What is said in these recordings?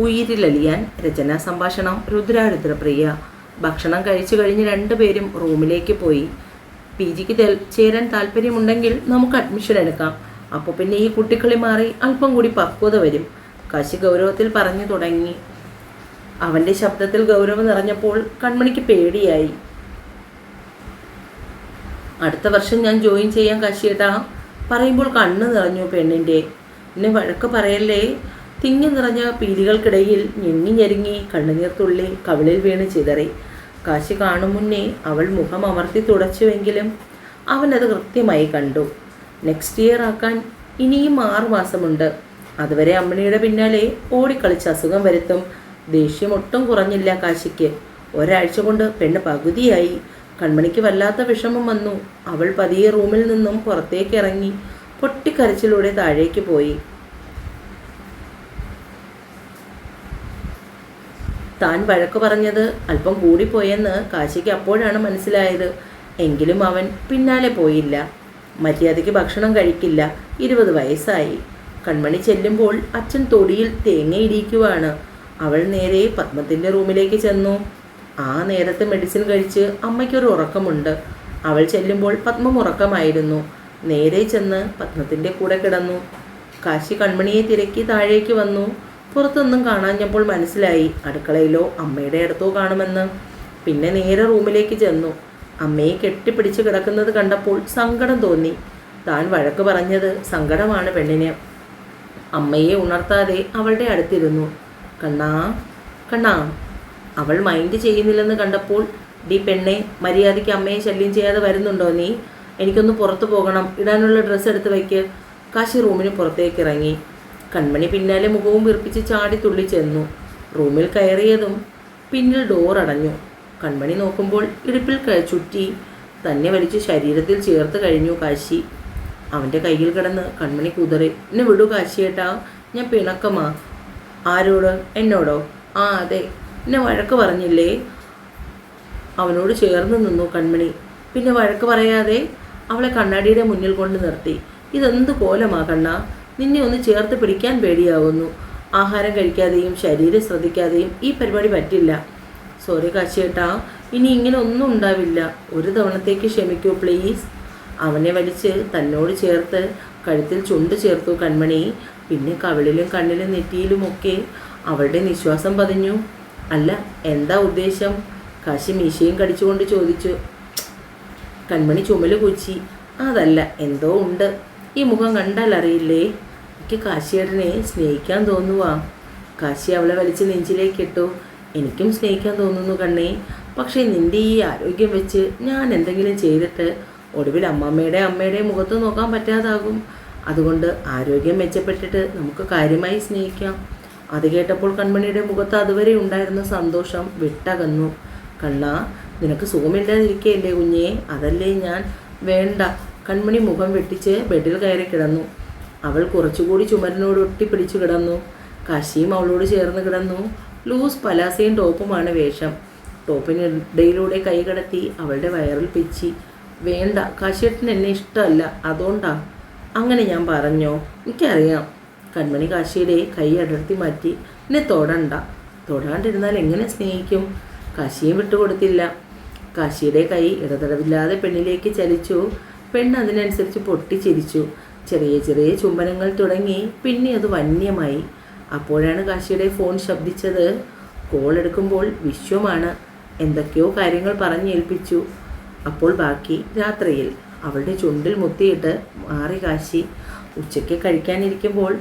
ഉയിരിലലിയാൻ. രചനാ സംഭാഷണം രുദ്രാരുദ്രപ്രിയ. ഭക്ഷണം കഴിച്ചു കഴിഞ്ഞ് രണ്ടുപേരും റൂമിലേക്ക് പോയി. PGക്ക് ചേരാൻ താല്പര്യമുണ്ടെങ്കിൽ നമുക്ക് അഡ്മിഷൻ എടുക്കാം. അപ്പോൾ പിന്നെ ഈ കുട്ടിക്കളി മാറി അല്പം കൂടി പക്വത വരും. കാശി ഗൗരവത്തിൽ പറഞ്ഞു തുടങ്ങി. അവൻ്റെ ശബ്ദത്തിൽ ഗൗരവം നിറഞ്ഞപ്പോൾ കൺമണിക്ക് പേടിയായി. അടുത്ത വർഷം ഞാൻ ജോയിൻ ചെയ്യാൻ കാശിയേട്ടാ. പറയുമ്പോൾ കണ്ണ് നിറഞ്ഞു പെണ്ണിൻ്റെ. എന്നെ വഴക്ക് പറയല്ലേ. തിങ്ങി നിറഞ്ഞ പീലികൾക്കിടയിൽ ഞെങ്ങി ഞെരുങ്ങി കണ്ണുനീർത്തുള്ളി കവിളിൽ വീണ് ചിതറി. കാശി കാണും മുന്നേ അവൾ മുഖം അമർത്തി തുടച്ചുവെങ്കിലും അവനത് കൃത്യമായി കണ്ടു. നെക്സ്റ്റ് ഇയർ ആക്കാൻ ഇനിയും 6 മാസമുണ്ട്. അതുവരെ അമ്മണിയുടെ പിന്നാലെ ഓടിക്കളിച്ച് അസുഖം വരുത്തും. ദേഷ്യം ഒട്ടും കുറഞ്ഞില്ല കാശിക്ക്. ഒരാഴ്ച കൊണ്ട് പെണ്ണ് പകുതിയായി. കൺമണിക്ക് വല്ലാത്ത വിഷമം വന്നു. അവൾ പതിയെ റൂമിൽ നിന്നും പുറത്തേക്ക് ഇറങ്ങി പൊട്ടിക്കരച്ചിലൂടെ താഴേക്ക് പോയി. താൻ വഴക്ക് പറഞ്ഞത് അല്പം കൂടിപ്പോയെന്ന് കാശിക്ക് അപ്പോഴാണ് മനസ്സിലായത്. എങ്കിലും അവൻ പിന്നാലെ പോയില്ല. മര്യാദയ്ക്ക് ഭക്ഷണം കഴിക്കില്ല. 20 വയസ്സായി. കൺമണി ചെല്ലുമ്പോൾ അച്ഛൻ തൊടിയിൽ തേങ്ങ ഇടിക്കുവാണ്. അവൾ നേരെ പത്മത്തിൻ്റെ റൂമിലേക്ക് ചെന്നു. ആ നേരത്തെ മെഡിസിൻ കഴിച്ച് അമ്മയ്ക്കൊരു ഉറക്കമുണ്ട്. അവൾ ചെല്ലുമ്പോൾ പത്മം ഉറക്കമായിരുന്നു. നേരെ ചെന്ന് പത്മത്തിൻ്റെ കൂടെ കിടന്നു. കാശി കൺമണിയെ തിരക്കി താഴേക്ക് വന്നു. പുറത്തൊന്നും കാണാഞ്ഞപ്പോൾ മനസ്സിലായി അടുക്കളയിലോ അമ്മയുടെ അടുത്തോ കാണുമെന്ന്. പിന്നെ നേരെ റൂമിലേക്ക് ചെന്നു. അമ്മയെ കെട്ടിപ്പിടിച്ച് കിടക്കുന്നത് കണ്ടപ്പോൾ സങ്കടം തോന്നി. താൻ വഴക്ക് പറഞ്ഞത് സങ്കടമാണ് പെണ്ണിന്. അമ്മയെ ഉണർത്താതെ അവളുടെ അടുത്തിരുന്നു. കണ്ണാ കണ്ണാ. അവൾ മൈൻഡ് ചെയ്യുന്നില്ലെന്ന് കണ്ടപ്പോൾ, ഡി പെണ്ണെ, മര്യാദയ്ക്ക് അമ്മയെ ശല്യം ചെയ്യാതെ വരുന്നുണ്ടോ നീ? എനിക്കൊന്ന് പുറത്തു പോകണം. ഇടാനുള്ള ഡ്രസ്സ് എടുത്ത് വയ്ക്ക്. കാശി റൂമിന് പുറത്തേക്ക് ഇറങ്ങി. കൺമണി പിന്നാലെ മുഖവും വീർപ്പിച്ച് ചാടി തുള്ളി ചെന്നു. റൂമിൽ കയറിയതും പിന്നിൽ ഡോർ അടഞ്ഞു. കൺമണി നോക്കുമ്പോൾ ഇടുപ്പിൽ ചുറ്റി തന്നെ വലിച്ച് ശരീരത്തിൽ ചേർത്ത് കഴിഞ്ഞു കാശി. അവൻ്റെ കയ്യിൽ കിടന്ന് കൺമണി കുതറി. എന്നെ വിടൂ കാശിയേട്ടാ, ഞാൻ പിണക്കമാ. ആരോട്? എന്നോടോ? ആ അതെ. എന്നെ വഴക്ക് പറഞ്ഞില്ലേ? അവനോട് ചേർന്ന് നിന്നു കൺമണി. പിന്നെ വഴക്ക് പറയാതെ അവളെ കണ്ണാടിയുടെ മുന്നിൽ കൊണ്ട് നിർത്തി. ഇതെന്ത് കോലമാ കണ്ണാ. നിന്നെ ഒന്ന് ചേർത്ത് പിടിക്കാൻ പേടിയാവുന്നു. ആഹാരം കഴിക്കാതെയും ശരീരം ശ്രദ്ധിക്കാതെയും ഈ പരിപാടി പറ്റില്ല. സോറി കാശിയേട്ടാ, ഇനി ഇങ്ങനെ ഒന്നും ഉണ്ടാവില്ല. ഒരു തവണത്തേക്ക് ക്ഷമിക്കൂ പ്ലീസ്. അവനെ വലിച്ച് തന്നോട് ചേർത്ത് കഴുത്തിൽ ചുണ്ട് ചേർത്തു കൺമണി. പിന്നെ കവിളിലും കണ്ണിലും നെറ്റിയിലുമൊക്കെ അവളുടെ നിശ്വാസം പതിഞ്ഞു. അല്ല, എന്താ ഉദ്ദേശം? കാശി മീശയും കടിച്ചുകൊണ്ട് ചോദിച്ചു. കൺമണി ചുമല് കുച്ചി. അതല്ല, എന്തോ ഉണ്ട്. ഈ മുഖം കണ്ടാൽ അറിയില്ലേ? എനിക്ക് കാശിയേട്ടനെ സ്നേഹിക്കാൻ തോന്നുവാ. കാശി അവളെ വലിച്ച് നെഞ്ചിലേക്കിട്ടു. എനിക്കും സ്നേഹിക്കാൻ തോന്നുന്നു കണ്ണേ. പക്ഷേ നിൻ്റെ ഈ ആരോഗ്യം വെച്ച് ഞാൻ എന്തെങ്കിലും ചെയ്തിട്ട് ഒടുവിൽ അമ്മയുടെ മുഖത്ത് നോക്കാൻ പറ്റാതാകും. അതുകൊണ്ട് ആരോഗ്യം മെച്ചപ്പെട്ടിട്ട് നമുക്ക് കാര്യമായി സ്നേഹിക്കാം. അത് കേട്ടപ്പോൾ കൺമണിയുടെ മുഖത്ത് അതുവരെ ഉണ്ടായിരുന്ന സന്തോഷം വിട്ടകന്നു. കണ്ണാ, നിനക്ക് സുഖമില്ലാതിരിക്കുകയല്ലേ കുഞ്ഞേ? അതല്ലേ ഞാൻ. വേണ്ട. കൺമണി മുഖം വെട്ടിച്ച് ബെഡിൽ കയറി കിടന്നു. അവൾ കുറച്ചുകൂടി ചുമരിനോട് ഒട്ടിപ്പിടിച്ചു കിടന്നു. കാശിയും അവളോട് ചേർന്ന് കിടന്നു. ലൂസ് പലാസയും ടോപ്പുമാണ് വേഷം. ടോപ്പിനിടയിലൂടെ കൈ കടത്തി അവളുടെ വയറിൽ പിച്ചി. വേണ്ട, കാശിയേട്ടന് എന്നെ ഇഷ്ടമല്ല, അതുകൊണ്ടാ. അങ്ങനെ ഞാൻ പറഞ്ഞോ? എനിക്കറിയാം. കൺമണി കാശിയുടെ കൈ അടർത്തി മാറ്റി. എന്നെ തൊടണ്ട. തൊടാണ്ടിരുന്നാൽ എങ്ങനെ സ്നേഹിക്കും? കാശിയും വിട്ടുകൊടുത്തില്ല. കാശിയുടെ കൈ ഇടതടവില്ലാതെ പെണ്ണിലേക്ക് ചലിച്ചു. പെണ്ണ് അതിനനുസരിച്ച് പൊട്ടിച്ചിരിച്ചു. ചെറിയ ചെറിയ ചുംബനങ്ങൾ തുടങ്ങി. പിന്നെ അത് വന്യമായി. അപ്പോഴാണ് കാശിയുടെ ഫോൺ ശബ്ദിച്ചത്. കോൾ എടുക്കുമ്പോൾ വിശ്വമാണ്. എന്തൊക്കെയോ കാര്യങ്ങൾ പറഞ്ഞേൽപ്പിച്ചു. അപ്പോൾ ബാക്കി രാത്രിയിൽ. അവളുടെ ചുണ്ടിൽ മുത്തിയിട്ട് മാറി കാശി. ഉച്ചയ്ക്ക് കഴിക്കാനിരിക്കുമ്പോൾ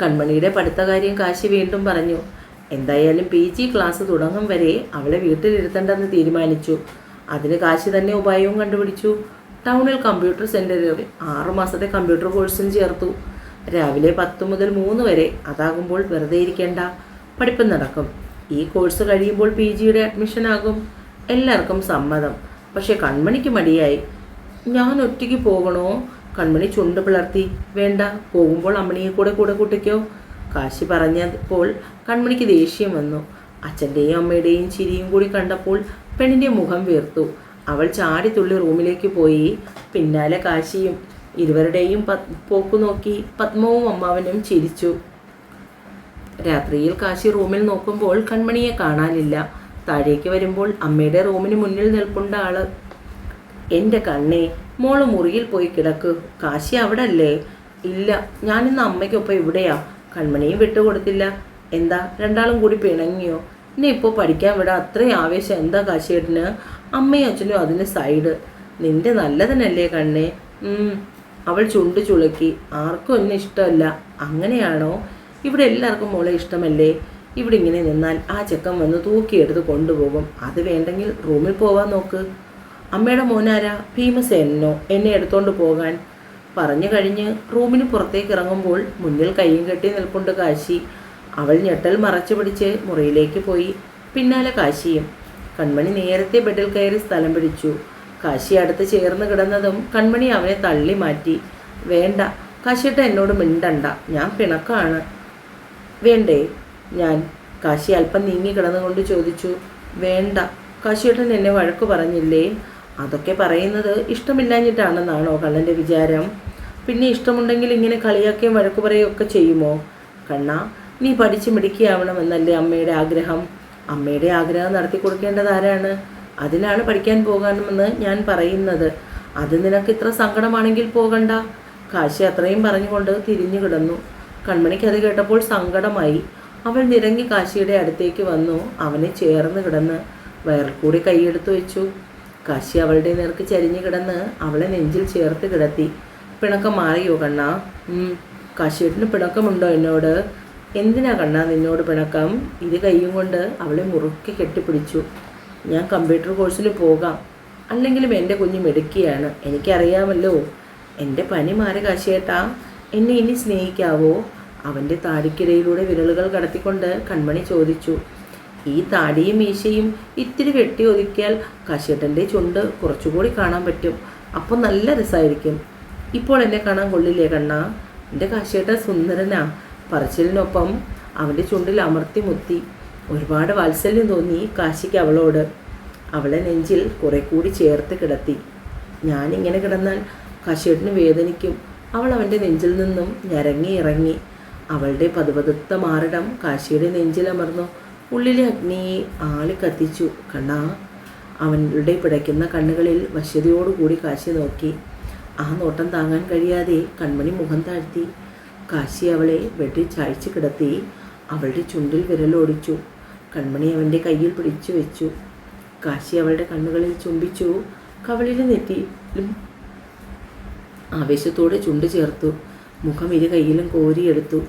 കൺമണിയുടെ പഠിത്തകാര്യം കാശി വീണ്ടും പറഞ്ഞു. എന്തായാലും PG ക്ലാസ് തുടങ്ങും വരെ അവളെ വീട്ടിലിരുത്തണ്ടെന്ന് തീരുമാനിച്ചു. അതിന് കാശി തന്നെ ഉപായവും കണ്ടുപിടിച്ചു. ടൗണിൽ കമ്പ്യൂട്ടർ സെൻറ്ററിൽ 6 മാസത്തെ കമ്പ്യൂട്ടർ കോഴ്സിന് ചേർത്തു. രാവിലെ 10 മുതൽ 3 വരെ. അതാകുമ്പോൾ വെറുതെ ഇരിക്കേണ്ട, പഠിപ്പ് നടക്കും. ഈ കോഴ്സ് കഴിയുമ്പോൾ PGയുടെ അഡ്മിഷൻ ആകും. എല്ലാവർക്കും സമ്മതം. പക്ഷെ കൺമണിക്ക് മടിയായി. ഞാൻ ഒറ്റയ്ക്ക് പോകണോ? കൺമണി ചുണ്ട് പിളർത്തി. വേണ്ട, പോകുമ്പോൾ അമ്മണിയെ കൂടെ കൂട്ടിക്കോ. കാശി പറഞ്ഞപ്പോൾ കൺമണിക്ക് ദേഷ്യം വന്നു. അച്ഛൻ്റെയും അമ്മയുടെയും ചിരിയും കൂടി കണ്ടപ്പോൾ പെണ്ണിൻ്റെ മുഖം വീർത്തു. അവൾ ചാടിത്തുള്ളി റൂമിലേക്ക് പോയി. പിന്നാലെ കാശിയും. ഇരുവരുടെയും പോക്കു നോക്കി പത്മവും അമ്മാവനും ചിരിച്ചു. രാത്രിയിൽ കാശി റൂമിൽ നോക്കുമ്പോൾ കൺമണിയെ കാണാനില്ല. താഴേക്ക് വരുമ്പോൾ അമ്മയുടെ റൂമിന് മുന്നിൽ നിൽപ്പുണ്ട് ആള്. എൻ്റെ കണ്ണേ, മോള് മുറിയിൽ പോയി കിടക്ക്. കാശി അവിടെ അല്ലേ? ഇല്ല, ഞാനിന്ന് അമ്മയ്ക്കൊപ്പം ഇവിടെയാ. കൺമണിയും വിട്ടുകൊടുത്തില്ല. എന്താ രണ്ടാളും കൂടി പിണങ്ങിയോ? എന്നെ ഇപ്പോൾ പഠിക്കാൻ വിടാം അത്രയും ആവേശം എന്താ കാശിയേട്ടന്? അമ്മയും അച്ഛനും അതിന് സൈഡ്. നിന്റെ നല്ലതിനല്ലേ കണ്ണേ? അവൾ ചുണ്ട് ചുളുക്കി. ആർക്കും എന്നെ ഇഷ്ടമല്ല. അങ്ങനെയാണോ? ഇവിടെ എല്ലാവർക്കും മോളെ ഇഷ്ടമല്ലേ? ഇവിടെ ഇങ്ങനെ നിന്നാൽ ആ ചെക്കൻ വന്ന് തൂക്കിയെടുത്ത് കൊണ്ടുപോകും. അത് വേണ്ടെങ്കിൽ റൂമിൽ പോവാൻ നോക്ക്. അമ്മയുടെ മോനാരാ? ഭീമസേനോ എന്നെ എടുത്തോണ്ട് പോകാൻ? പറഞ്ഞു കഴിഞ്ഞ് റൂമിന് പുറത്തേക്ക് ഇറങ്ങുമ്പോൾ മുന്നിൽ കൈയും കെട്ടി നിൽപ്പുണ്ട് കാശി. അവൾ ഞെട്ടൽ മറച്ചു പിടിച്ച് മുറിയിലേക്ക് പോയി. പിന്നാലെ കാശിയും. കൺമണി നേരത്തെ ബെഡിൽ കയറി സ്ഥലം പിടിച്ചു. കാശി അടുത്ത് ചേർന്ന് കിടന്നതും കൺമണി അവനെ തള്ളി മാറ്റി. വേണ്ട കാശിയേട്ട, എന്നോട് മിണ്ടണ്ട, ഞാൻ പിണക്കാണ്. വേണ്ടേ? ഞാൻ കാശി അല്പം നീങ്ങി കിടന്നുകൊണ്ട് ചോദിച്ചു. വേണ്ട, കാശിയേട്ടൻ എന്നെ വഴക്ക് പറഞ്ഞില്ലേ? അതൊക്കെ പറയുന്നത് ഇഷ്ടമില്ലാഞ്ഞിട്ടാണെന്നാണോ കണ്ണൻ്റെ വിചാരം? പിന്നെ ഇഷ്ടമുണ്ടെങ്കിൽ ഇങ്ങനെ കളിയാക്കുകയും വഴക്ക് പറയുകയൊക്കെ ചെയ്യുമോ? കണ്ണാ, നീ പഠിച്ച് മിടുക്കിയാവണമെന്നല്ലേ അമ്മയുടെ ആഗ്രഹം? അമ്മയുടെ ആഗ്രഹം നടത്തി കൊടുക്കേണ്ടത് ആരാണ്? അതിനാണ് പഠിക്കാൻ പോകാമെന്ന് ഞാൻ പറയുന്നത്. അത് നിനക്ക് ഇത്ര സങ്കടമാണെങ്കിൽ പോകണ്ട. കാശി അത്രയും പറഞ്ഞുകൊണ്ട് തിരിഞ്ഞു കിടന്നു. കൺമണിക്ക് അത് കേട്ടപ്പോൾ സങ്കടമായി. അവൾ നിരങ്ങി കാശിയുടെ അടുത്തേക്ക് വന്നു. അവനെ ചേർന്ന് കിടന്ന് വയറിൽ കൂടി കൈയെടുത്ത് വെച്ചു. കാശി അവളുടെ നേർക്ക് ചരിഞ്ഞു കിടന്ന് അവളെ നെഞ്ചിൽ ചേർത്ത് കിടത്തി. പിണക്കം മാറിയോ കണ്ണാ? കാശിയേട്ടന് പിണക്കമുണ്ടോ എന്നോട്? എന്തിനാ കണ്ണാ നിന്നോട് പിണക്കം? ഇരു കൈയും കൊണ്ട് അവളെ മുറുക്കി കെട്ടിപ്പിടിച്ചു. ഞാൻ കമ്പ്യൂട്ടർ കോഴ്സിന് പോകാം. അല്ലെങ്കിലും എൻ്റെ കുഞ്ഞ് മിടുക്കിയാണ്, എനിക്കറിയാമല്ലോ. എൻ്റെ പനി മാറി കാശിയേട്ടാ, എന്നെ ഇനി സ്നേഹിക്കാവോ? അവൻ്റെ താടിക്കിടയിലൂടെ വിരലുകൾ കടത്തിക്കൊണ്ട് കൺമണി ചോദിച്ചു. ഈ താടിയും മീശയും ഇത്തിരി വെട്ടി ഒതുക്കിയാൽ കാശിയേട്ടൻ്റെ ചുണ്ട് കുറച്ചുകൂടി കാണാൻ പറ്റും. അപ്പോൾ നല്ല രസമായിരിക്കും. ഇപ്പോൾ എന്നെ കാണാൻ കൊള്ളില്ലേ കണ്ണാ? എൻ്റെ കാശിയേട്ടൻ സുന്ദരനാ. പറച്ചിലിനൊപ്പം അവൻ്റെ ചുണ്ടിൽ അമർത്തി മുത്തി. ഒരുപാട് വാത്സല്യം തോന്നി കാശിക്ക് അവളോട്. അവളെ നെഞ്ചിൽ കുറെ കൂടി ചേർത്ത് കിടത്തി. ഞാനിങ്ങനെ കിടന്നാൽ കാശിയേട്ടന് വേദനിക്കും. അവൾ അവൻ്റെ നെഞ്ചിൽ നിന്നും ഞരങ്ങി ഇറങ്ങി. അവളുടെ പതുപതുത്ത മാറിടം കാശിയുടെ നെഞ്ചിലമർന്നു. ഉള്ളിലെ അഗ്നിയെ ആളി കത്തിച്ചു. കണ്ണാ, അവളുടെ പിടയ്ക്കുന്ന കണ്ണുകളിൽ വശ്യതയോടുകൂടി കാശി നോക്കി. ആ നോട്ടം താങ്ങാൻ കഴിയാതെ കൺമണി മുഖം താഴ്ത്തി. കാശി അവളെ ബെഡിൽ ചായ്ച്ചു കിടത്തി. അവളുടെ ചുണ്ടിൽ വിരലോടിച്ചു. കൺമണി അവൻ്റെ കയ്യിൽ പിടിച്ചു വെച്ചു. കാശി അവളുടെ കണ്ണുകളിൽ ചുംബിച്ചു. കവളിലും നെറ്റിയിലും ആവേശത്തോടെ ചുണ്ട് ചേർത്തു. മുഖം ഇരു കൈയിലും കോരിയെടുത്തു.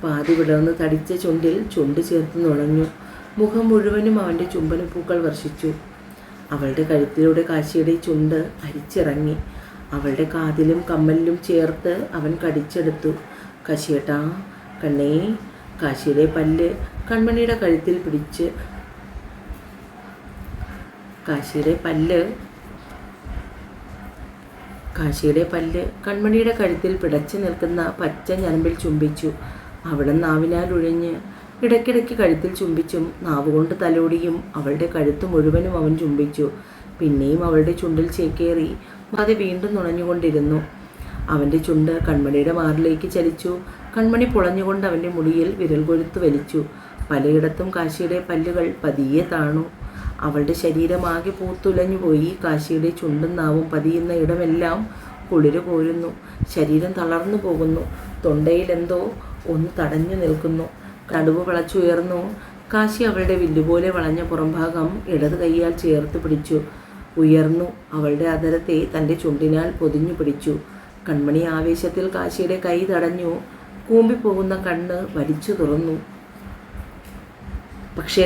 പാതി വിടർന്ന് തടിച്ച ചുണ്ടിൽ ചുണ്ട് ചേർത്ത് നുണഞ്ഞു. മുഖം മുഴുവനും അവൻ്റെ ചുംബനപ്പൂക്കൾ വർഷിച്ചു. അവളുടെ കഴുത്തിലൂടെ കാശിയുടെ ചുണ്ട് അരിച്ചിറങ്ങി. അവളുടെ കാതിലും കമ്മലിലും ചേർത്ത് അവൻ കടിച്ചെടുത്തു. കാശിയേട്ടാ കണ്ണേ. കാശിയുടെ പല്ല് കൺമണിയുടെ കഴുത്തിൽ പിടിച്ച് കാശിയുടെ പല്ല് കൺമണിയുടെ കഴുത്തിൽ പിടച്ചു നിൽക്കുന്ന പച്ച ഞരമ്പിൽ ചുംബിച്ചു. അവിടെ നാവിനാൽ ഒഴിഞ്ഞ് ഇടയ്ക്കിടയ്ക്ക് കഴുത്തിൽ ചുംബിച്ചും നാവുകൊണ്ട് തലോടിയും അവളുടെ കഴുത്ത് മുഴുവനും അവൻ ചുംബിച്ചു. പിന്നെയും അവളുടെ ചുണ്ടിൽ ചേക്കേറി അത് വീണ്ടും നുണഞ്ഞുകൊണ്ടിരുന്നു. അവൻ്റെ ചുണ്ട് കൺമണിയുടെ മാറിലേക്ക് ചലിച്ചു. കൺമണി പുളഞ്ഞുകൊണ്ട് അവൻ്റെ മുടിയിൽ വിരൽ കൊഴുത്ത് വലിച്ചു. പലയിടത്തും കാശിയുടെ പല്ലുകൾ പതിയെ താണു. അവളുടെ ശരീരമാകെ പൂത്തുലഞ്ഞുപോയി. കാശിയുടെ ചുണ്ടും നാവും പതിയുന്ന ഇടമെല്ലാം കുളിര് കോരുന്നു. ശരീരം തളർന്നു പോകുന്നു. തൊണ്ടയിലെന്തോ ഒന്ന് തടഞ്ഞു നിൽക്കുന്നു. നടുവ് വിളച്ചുയർന്നു. കാശി അവളുടെ വില്ലുപോലെ വളഞ്ഞ പുറംഭാഗം ഇടത് കൈയാൽ ചേർത്ത് പിടിച്ചു. ഉയർന്നു. അവളുടെ അധരത്തെ തൻ്റെ ചുണ്ടിനാൽ പൊതിഞ്ഞു പിടിച്ചു. കൺമണി ആവേശത്തിൽ കാശിയുടെ കൈ തടഞ്ഞു. കൂമ്പിപ്പോകുന്ന കണ്ണ് വലിച്ചു തുറന്നു. പക്ഷേ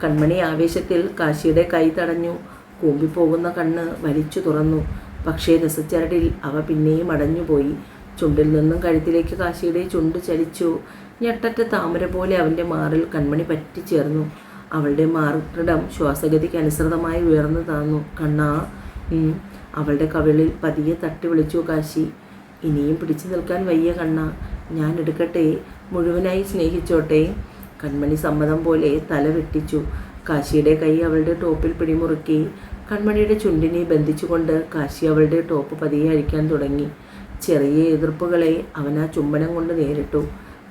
കൺമണി ആവേശത്തിൽ കാശിയുടെ കൈ തടഞ്ഞു. കൂമ്പിപ്പോകുന്ന കണ്ണ് വലിച്ചു തുറന്നു. പക്ഷേ രസച്ചരടിൽ അവ പിന്നെയും അടഞ്ഞുപോയി. ചുണ്ടിൽ നിന്നും കഴുത്തിലേക്ക് കാശിയുടെ ചുണ്ട് ചലിച്ചു. ഞെട്ടറ്റ താമര പോലെ അവൻ്റെ മാറിൽ കൺമണി പറ്റിച്ചേർന്നു. അവളുടെ മാറിടം ശ്വാസഗതിക്ക് അനുസൃതമായി ഉയർന്നു താന്നു. കണ്ണാ. അവളുടെ കവിളിൽ പതിയെ തട്ടി വിളിച്ചു കാശി. ഇനിയും പിടിച്ചു നിൽക്കാൻ വയ്യ കണ്ണാ. ഞാൻ എടുക്കട്ടെ? മുഴുവനായി സ്നേഹിച്ചോട്ടെ? കൺമണി സമ്മതം പോലെ തല വെട്ടിച്ചു. കാശിയുടെ കൈ അവളുടെ ടോപ്പിൽ പിടിമുറുക്കി. കൺമണിയുടെ ചുണ്ടിനെ ബന്ധിച്ചുകൊണ്ട് കാശി അവളുടെ ടോപ്പ് പതിയെ അഴിക്കാൻ തുടങ്ങി. ചെറിയ എതിർപ്പുകളെ അവൻ ആ ചുംബനം കൊണ്ട് നേരിട്ടു.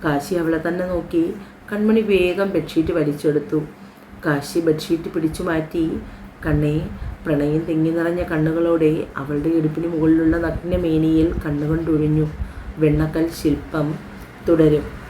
കാശി അവളെ തന്നെ നോക്കി. കൺമണി വേഗം ബെഡ്ഷീറ്റ് വലിച്ചെടുത്തു. കാശി ബെഡ്ഷീറ്റ് പിടിച്ചു മാറ്റി. കണ്ണേ, പ്രണയം തിങ്ങി നിറഞ്ഞ കണ്ണുകളോടെ അവളുടെ ഇടുപ്പിന് മുകളിലുള്ള നഗ്നമേനിയിൽ കണ്ണുകൊണ്ടൊഴിഞ്ഞു. വെണ്ണക്കൽ ശില്പം തുടരും.